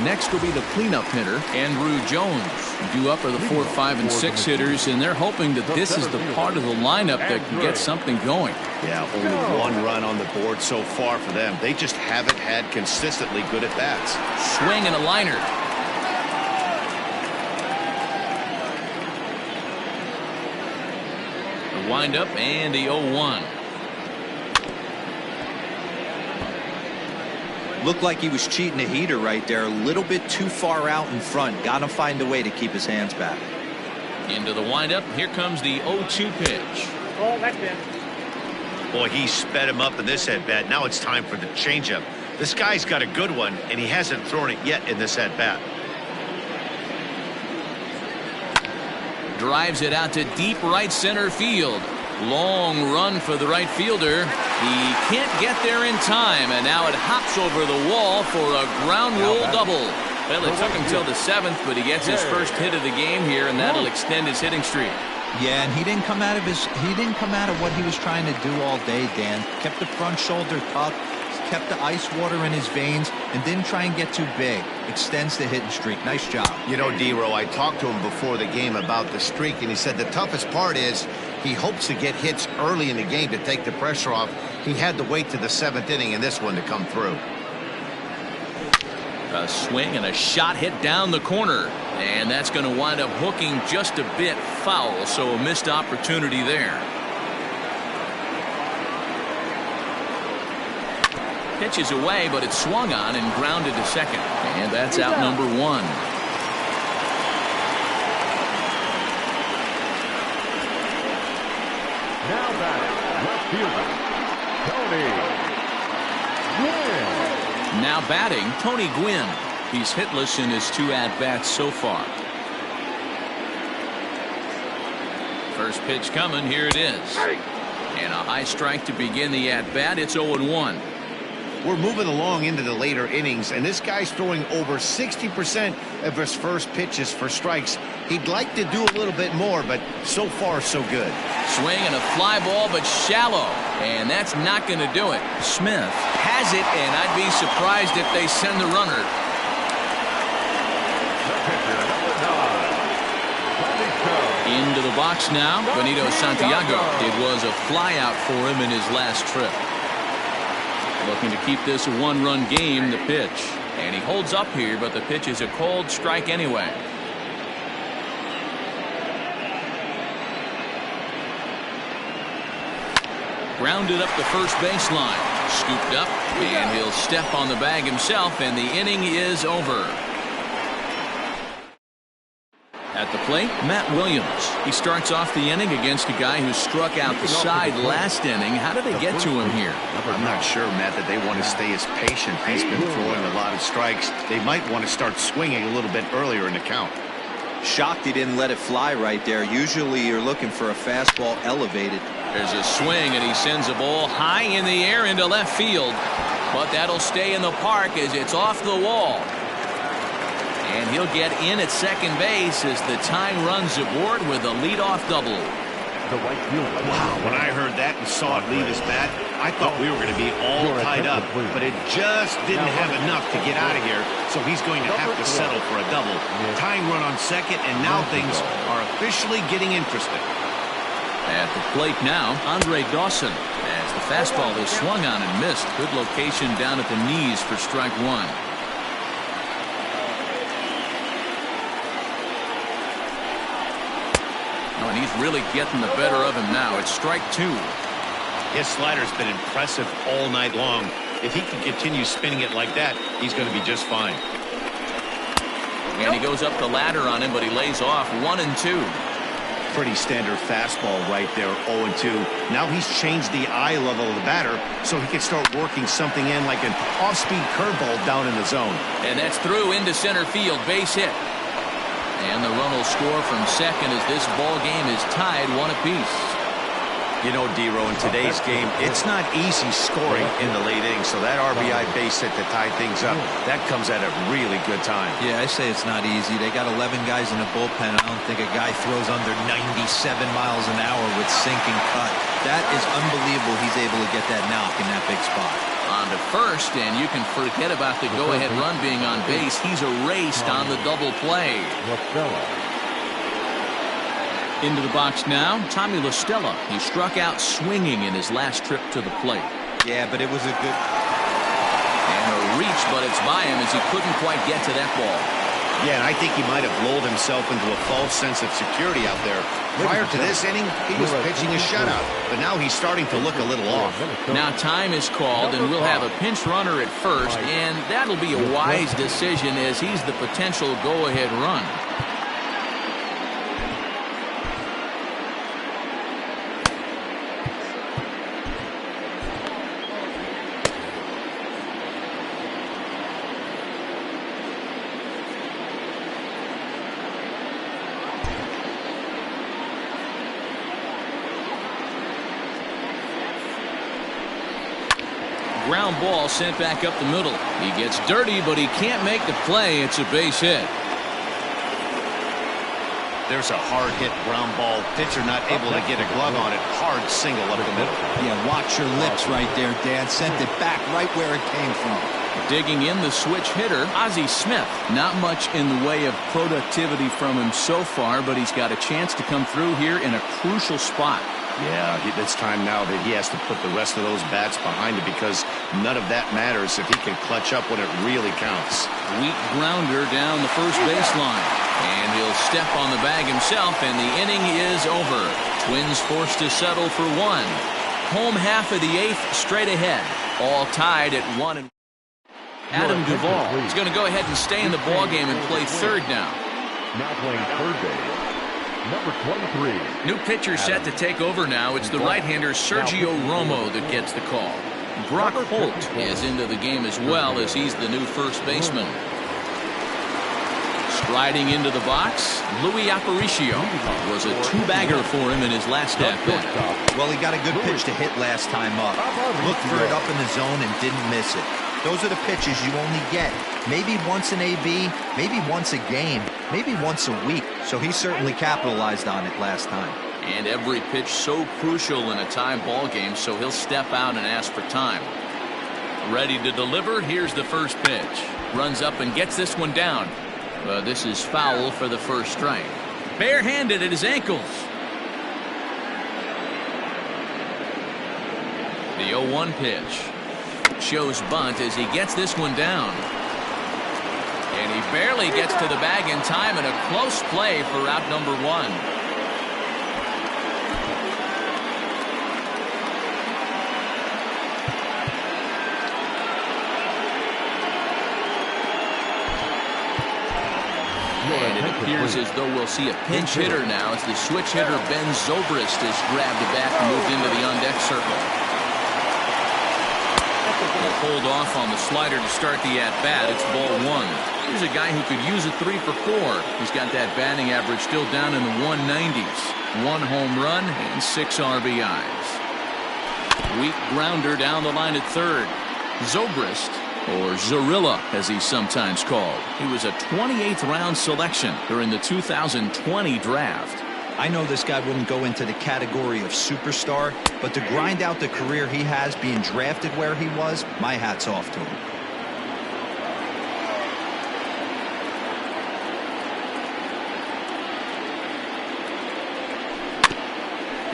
Next will be the cleanup hitter, Andrew Jones. Due up are the 4, 5, and 6 hitters, and they're hoping that this is the part of the lineup that can get something going. Yeah, only 1 run on the board so far for them. They just haven't had consistently good at-bats. Swing and a liner. The windup and the 0-1. Looked like he was cheating a heater right there. A little bit too far out in front. Got to find a way to keep his hands back. Into the windup. Here comes the 0-2 pitch. Oh, that's it. Boy, he sped him up in this at-bat. Now it's time for the changeup. This guy's got a good one, and he hasn't thrown it yet in this at-bat. Drives it out to deep right center field. Long run for the right fielder. He can't get there in time, and now it hops over the wall for a ground rule double. Well, it took him till the 7th, but he gets his first hit of the game here, and that'll extend his hitting streak. Yeah, and he didn't come out of what he was trying to do all day, Dan. Kept the front shoulder tucked, kept the ice water in his veins, and didn't try and get too big. Extends the hitting streak. Nice job. You know, D-Row, I talked to him before the game about the streak, and he said the toughest part is he hopes to get hits early in the game to take the pressure off. He had to wait to the 7th inning in this one to come through. A swing and a shot hit down the corner, and that's going to wind up hooking just a bit foul, so a missed opportunity there. Pitch is away, but it's swung on and grounded to second, and that's out number 1. Now batting, left fielder, Tony Gwynn. Now batting, Tony Gwynn. He's hitless in his 2 at-bats so far. First pitch coming, here it is. And a high strike to begin the at-bat. It's 0-1. We're moving along into the later innings, and this guy's throwing over 60% of his first pitches for strikes. He'd like to do a little bit more, but so far, so good. Swing and a fly ball, but shallow. And that's not going to do it. Smith has it, and I'd be surprised if they send the runner. Into the box now, Benito Santiago. It was a flyout for him in his last trip. Looking to keep this a one-run game, the pitch. And he holds up here, but the pitch is a cold strike anyway. Grounded up the first baseline. Scooped up, and he'll step on the bag himself, and the inning is over. At the plate, Matt Williams. He starts off the inning against a guy who struck out the side last inning. How did they get to him here? I'm not sure, Matt, that they want to stay as patient. He's been throwing a lot of strikes. They might want to start swinging a little bit earlier in the count. Shocked he didn't let it fly right there. Usually you're looking for a fastball elevated. There's a swing, and he sends a ball high in the air into left field. But that'll stay in the park as it's off the wall. And he'll get in at second base as the tying runs aboard with a leadoff double. Wow, when I heard that and saw it leave his bat, I thought we were going to be all tied up, but it just didn't have enough to get out of here, so he's going to have to settle for a double. Tying run on second, and now things are officially getting interesting. At the plate now, Dawson. As the fastball is swung on and missed. Good location down at the knees for strike one. And he's really getting the better of him now. It's strike two. His slider's been impressive all night long. If he can continue spinning it like that, he's going to be just fine. And he goes up the ladder on him, but he lays off 1-2. Pretty standard fastball right there, 0-2. Now he's changed the eye level of the batter so he can start working something in like an off-speed curveball down in the zone. And that's through into center field, base hit. And the run will score from second as this ball game is tied 1 apiece. You know, D-Row, in today's game, it's not easy scoring in the late innings, so that RBI base hit to tie things up, that comes at a really good time. Yeah, I say it's not easy. They got 11 guys in the bullpen. I don't think a guy throws under 97 miles an hour with sinking cut. That is unbelievable he's able to get that knock in that big spot. On to first, and you can forget about the go-ahead run being on base. He's erased on the double play. Into the box now, Tommy La Stella. He struck out swinging in his last trip to the plate. Yeah, but it was a good... And a reach, but it's by him as he couldn't quite get to that ball. Yeah, and I think he might have lulled himself into a false sense of security out there. Prior to this inning, he was pitching a shutout, but now he's starting to look a little off. Now time is called, and we'll have a pinch runner at first, and that'll be a wise decision as he's the potential go-ahead run. Ground ball sent back up the middle. He gets dirty, but he can't make the play. It's a base hit. There's a hard hit ground ball. Pitcher not able to get a glove on it. Hard single up the middle. Yeah, watch your lips right there, Dan. Sent it back right where it came from. Digging in the switch hitter, Ozzy Smith. Not much in the way of productivity from him so far, but he's got a chance to come through here in a crucial spot. Yeah, it's time now that he has to put the rest of those bats behind it because none of that matters if he can clutch up when it really counts. Weak grounder down the first baseline. And he'll step on the bag himself, and the inning is over. Twins forced to settle for one. Home half of the eighth straight ahead. All tied at 1-1. Adam Duvall is going to go ahead and stay in the ballgame and play third now. Now playing third base. Number 23. New pitcher set to take over now. It's the right-hander Sergio Romo that gets the call. Brock Holt is into the game as well as he's the new first baseman. Riding into the box, Luis Aparicio. Was a two-bagger for him in his last at-bat. Well, he got a good pitch to hit last time up. Looked for it up in the zone and didn't miss it. Those are the pitches you only get. Maybe once an AB, maybe once a game, maybe once a week. So he certainly capitalized on it last time. And every pitch so crucial in a tie ball game, so he'll step out and ask for time. Ready to deliver. Here's the first pitch. Runs up and gets this one down. This is foul for the first strike. Barehanded at his ankles. The 0-1 pitch. Shows bunt as he gets this one down. And he barely gets to the bag in time, and a close play for out number 1. And it appears as though we'll see a pinch hitter now as the switch hitter Ben Zobrist has grabbed the bat and moved into the on-deck circle. He'll hold off on the slider to start the at-bat. It's ball 1. Here's a guy who could use a 3 for 4. He's got that batting average still down in the 190s. 1 home run and 6 RBIs. Weak grounder down the line at third. Zobrist, or Zorilla as he's sometimes called. He was a 28th round selection during the 2020 draft. I know this guy wouldn't go into the category of superstar, but to grind out the career he has being drafted where he was, my hat's off to him.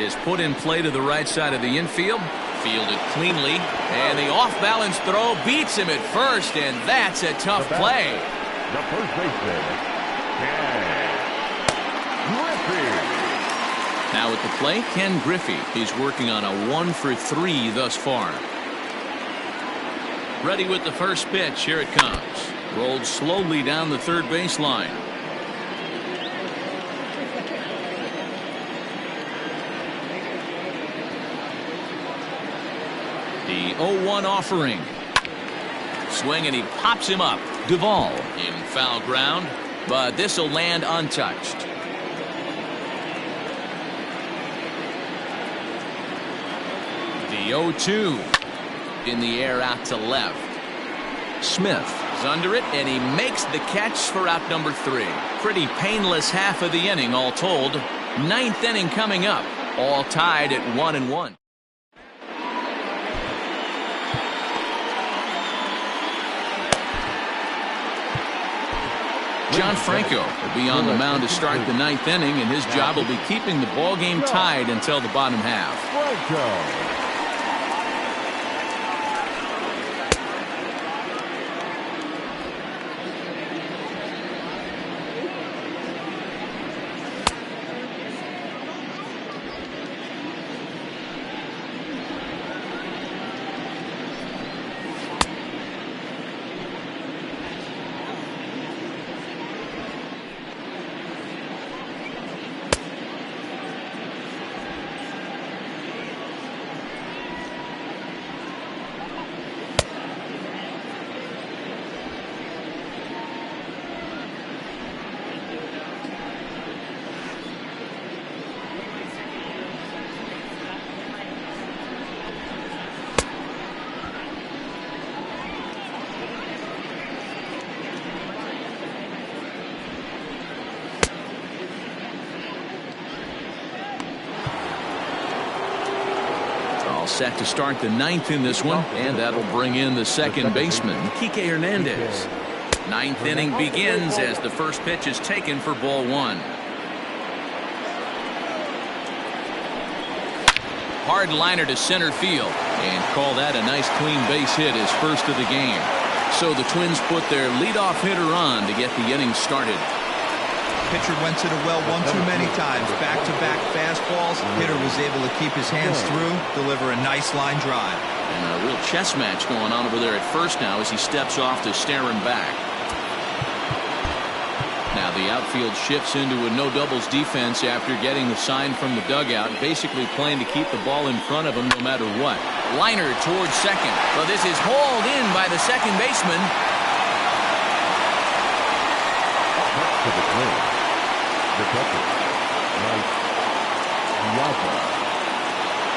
Is put in play to the right side of the infield. Fielded cleanly, and the off-balance throw beats him at first, and that's a tough play. The first baseman, Griffey. Now at the plate, Ken Griffey. He's working on a 1 for 3 thus far. Ready with the first pitch. Here it comes. Rolled slowly down the third baseline. The 0-1 offering. Swing, and he pops him up. Duvall in foul ground, but this will land untouched. The 0-2 in the air out to left. Smith is under it, and he makes the catch for out number 3. Pretty painless half of the inning all told. 9th inning coming up, all tied at 1-1. John Franco will be on the mound to start the 9th inning, and his job will be keeping the ball game tied until the bottom half. Franco. Set to start the 9th in this one, and that'll bring in the second baseman, Kike Hernandez. 9th inning begins as the first pitch is taken for ball 1. Hard liner to center field, and call that a nice clean base hit, his first of the game. So the Twins put their leadoff hitter on to get the inning started. Pitcher went to the well one too many times. Back-to-back fastballs. Hitter was able to keep his hands through, deliver a nice line drive. And a real chess match going on over there at first now as he steps off to stare him back. Now the outfield shifts into a no-doubles defense after getting the sign from the dugout, basically playing to keep the ball in front of him no matter what. Liner towards second. Well, this is hauled in by the second baseman. to the plate, the catcher, Piazza.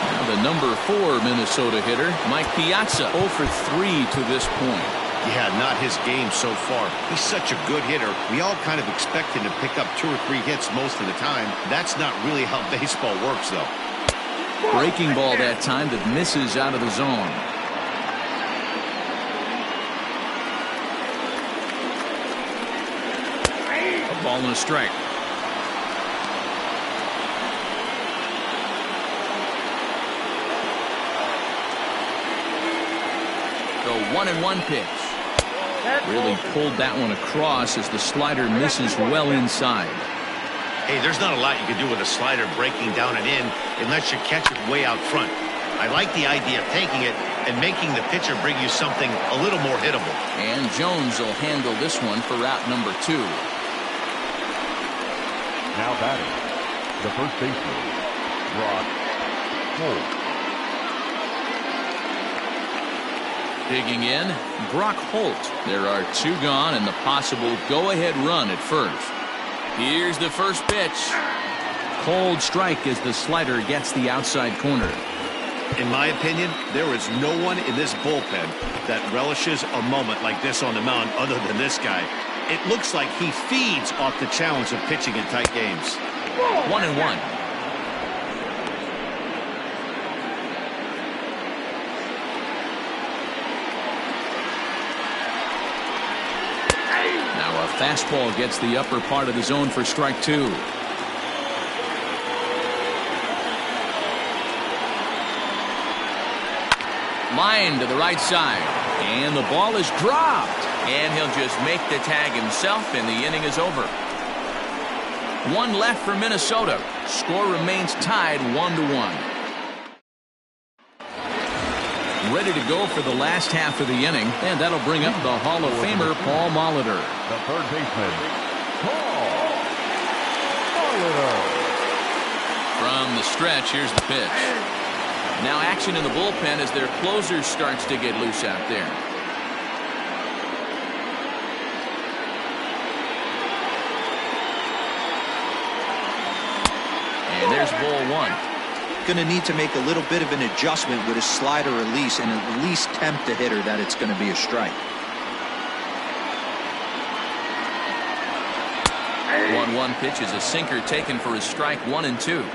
Now the number 4 Minnesota hitter, Mike Piazza, 0 for 3 to this point. Yeah, not his game so far. He's such a good hitter. We all kind of expect him to pick up 2 or 3 hits most of the time. That's not really how baseball works, though. Breaking ball that time that misses out of the zone. A ball and a strike. The 1-1 pitch. Really pulled that one across as the slider misses well inside. Hey, there's not a lot you can do with a slider breaking down and in unless you catch it way out front. I like the idea of taking it and making the pitcher bring you something a little more hittable. And Jones will handle this one for route number 2. Now batting, the first baseman, Holt. Digging in, Brock Holt. There are 2 gone and the possible go-ahead run at first. Here's the first pitch. Cold strike as the slider gets the outside corner. In my opinion, there is no one in this bullpen that relishes a moment like this on the mound other than this guy. It looks like he feeds off the challenge of pitching in tight games. 1-1. Now a fastball gets the upper part of the zone for strike 2. Line to the right side. And the ball is dropped. And he'll just make the tag himself, and the inning is over. 1 left for Minnesota. Score remains tied 1-1. Ready to go for the last half of the inning, and that'll bring up the Hall of Famer Paul Molitor. The third baseman, Paul Molitor. From the stretch, here's the pitch. Now action in the bullpen as their closer starts to get loose out there. And there's ball 1. Going to need to make a little bit of an adjustment with his slider release and at least tempt the hitter that it's going to be a strike. 1-1 pitch is a sinker taken for his strike 1 and 2.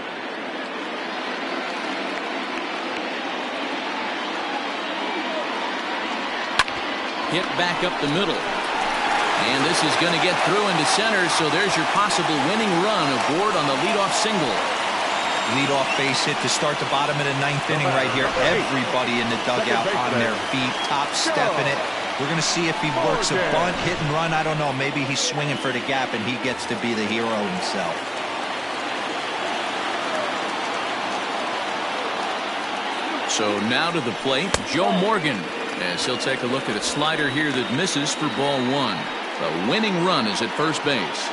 Hit back up the middle. And this is going to get through into center, so there's your possible winning run aboard on the leadoff single. Leadoff base hit to start the bottom of the 9th inning right here. Everybody in the dugout on their feet, top stepping it. We're going to see if he works a bunt, hit and run. I don't know. Maybe he's swinging for the gap and he gets to be the hero himself. So now to the plate, Joe Morgan, as he'll take a look at a slider here that misses for ball 1. The winning run is at first base.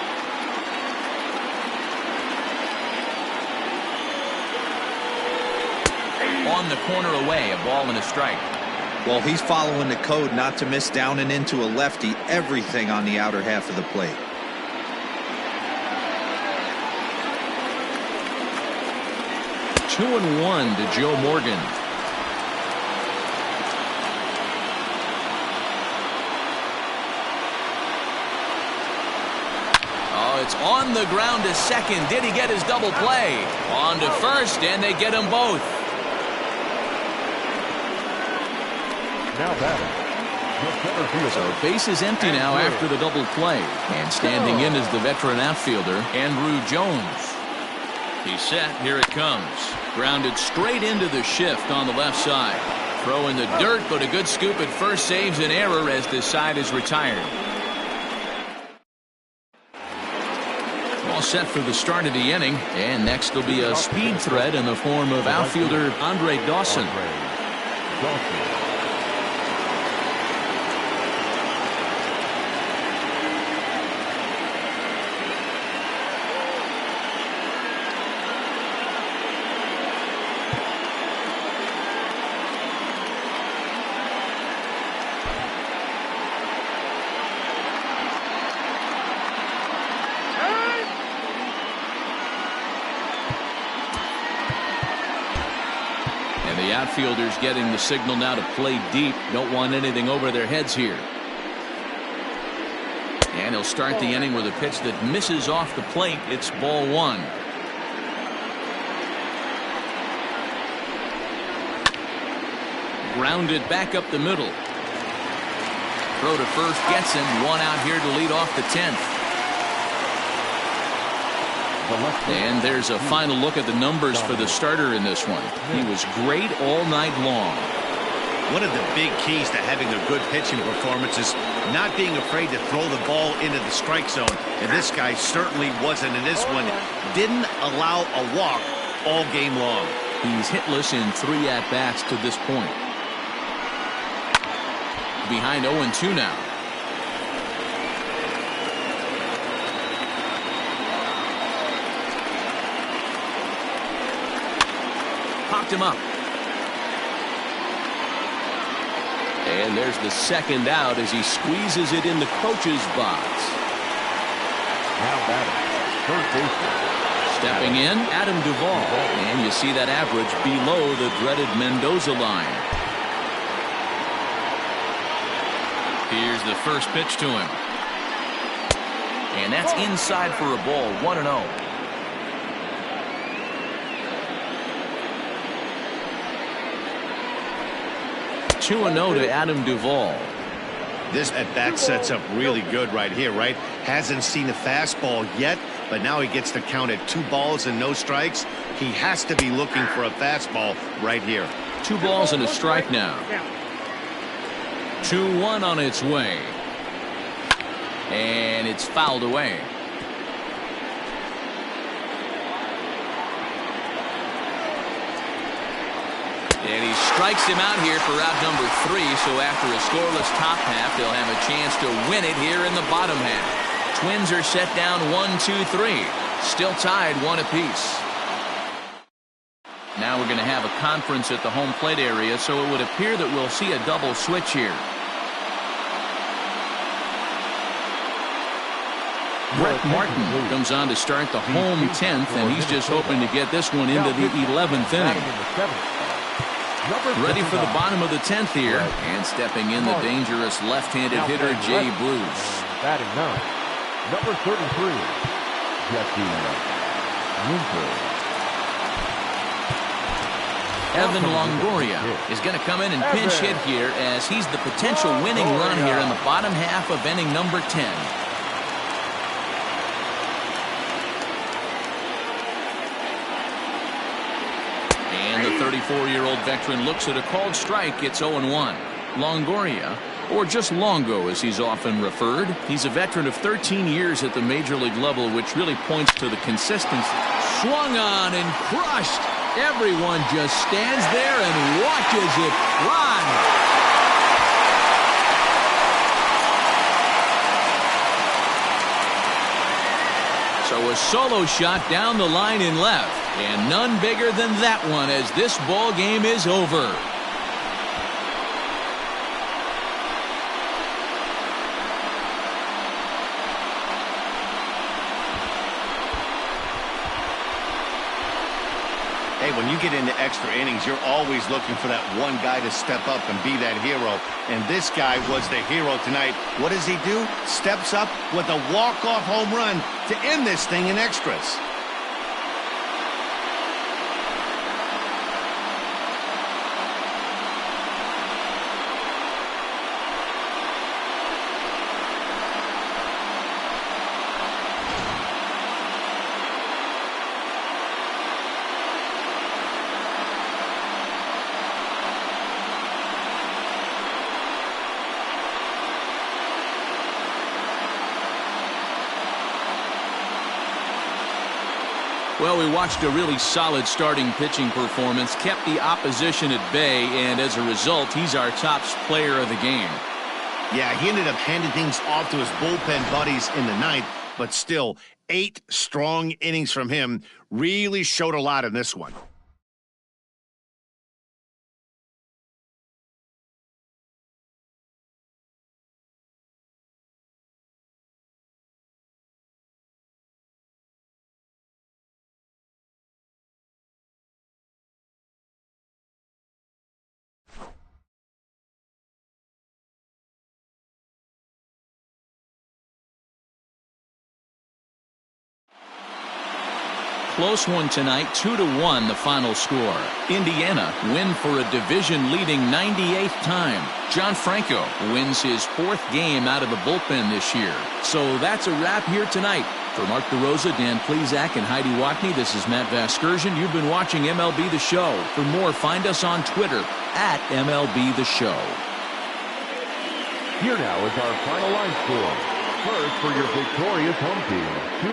On the corner away, a ball and a strike. Well, he's following the code not to miss down and into a lefty. Everything on the outer half of the plate. Two and 1 to Joe Morgan. It's on the ground to second. Did he get his double play? On to first, and they get them both. Now batting. So base is empty now after the double play. And standing in is the veteran outfielder, Andrew Jones. He's set. Here it comes. Grounded straight into the shift on the left side. Throw in the dirt, but a good scoop at first saves an error as this side is retired. All set for the start of the inning, and next will be a speed threat in the form of outfielder Andre Dawson. outfielders getting the signal now to play deep. Don't want anything over their heads here. And he'll start the inning with a pitch that misses off the plate. It's ball one. Grounded back up the middle. Throw to first gets him. One out here to lead off the 10th. And there's a final look at the numbers for the starter in this one. He was great all night long. One of the big keys to having a good pitching performance is not being afraid to throw the ball into the strike zone. And this guy certainly wasn't in this one. Didn't allow a walk all game long. He's hitless in 3 at-bats to this point. Behind 0-2 now. Popped him up. And there's the second out as he squeezes it in the coach's box. Now batting, third baseman. Stepping in, Adam Duvall. And you see that average below the dreaded Mendoza line. Here's the first pitch to him. And that's inside for a ball, 1-0. 2-0 to Adam Duvall. This at-bat sets up really good right here, right? Hasn't seen a fastball yet, but now he gets to count at 2 balls and no strikes. He has to be looking for a fastball right here. 2 balls and a strike now. 2-1 on its way. And it's fouled away. And he strikes him out here for out number 3. So after a scoreless top half, they'll have a chance to win it here in the bottom half. Twins are set down 1-2-3. Still tied 1 apiece. Now we're going to have a conference at the home plate area, so it would appear that we'll see a double switch here. Brett Martin comes on to start the home 10th, and he's just hoping to get this one into the 11th inning. Ready for the bottom of the 10th here, and stepping in the dangerous left-handed hitter Jay Bruce. Batting 9, number 33, Jesse Winter. Evan Longoria is going to come in and pinch hit here as he's the potential winning run here in the bottom half of inning number 10. And the 34-year-old veteran looks at a called strike. It's 0-1. Longoria, or just Longo as he's often referred, he's a veteran of 13 years at the major league level, which really points to the consistency. Swung on and crushed. Everyone just stands there and watches it run. So a solo shot down the line in left, and none bigger than that one as this ball game is over. Hey, when you get into extra innings, you're always looking for that one guy to step up and be that hero. And this guy was the hero tonight. What does he do? Steps up with a walk-off home run to end this thing in extras. Well, we watched a really solid starting pitching performance, kept the opposition at bay, and as a result, he's our top player of the game. Yeah, he ended up handing things off to his bullpen buddies in the ninth, but still, 8 strong innings from him really showed a lot in this one. close one tonight, 2-1 the final score. Indiana win for a division-leading 98th time. John Franco wins his 4th game out of the bullpen this year. So that's a wrap here tonight. For Mark DeRosa, Dan Plesac, and Heidi Watney, this is Matt Vasgersian. You've been watching MLB The Show. For more, find us on Twitter at MLB The Show. Here now is our final line score. First, for your victorious home team,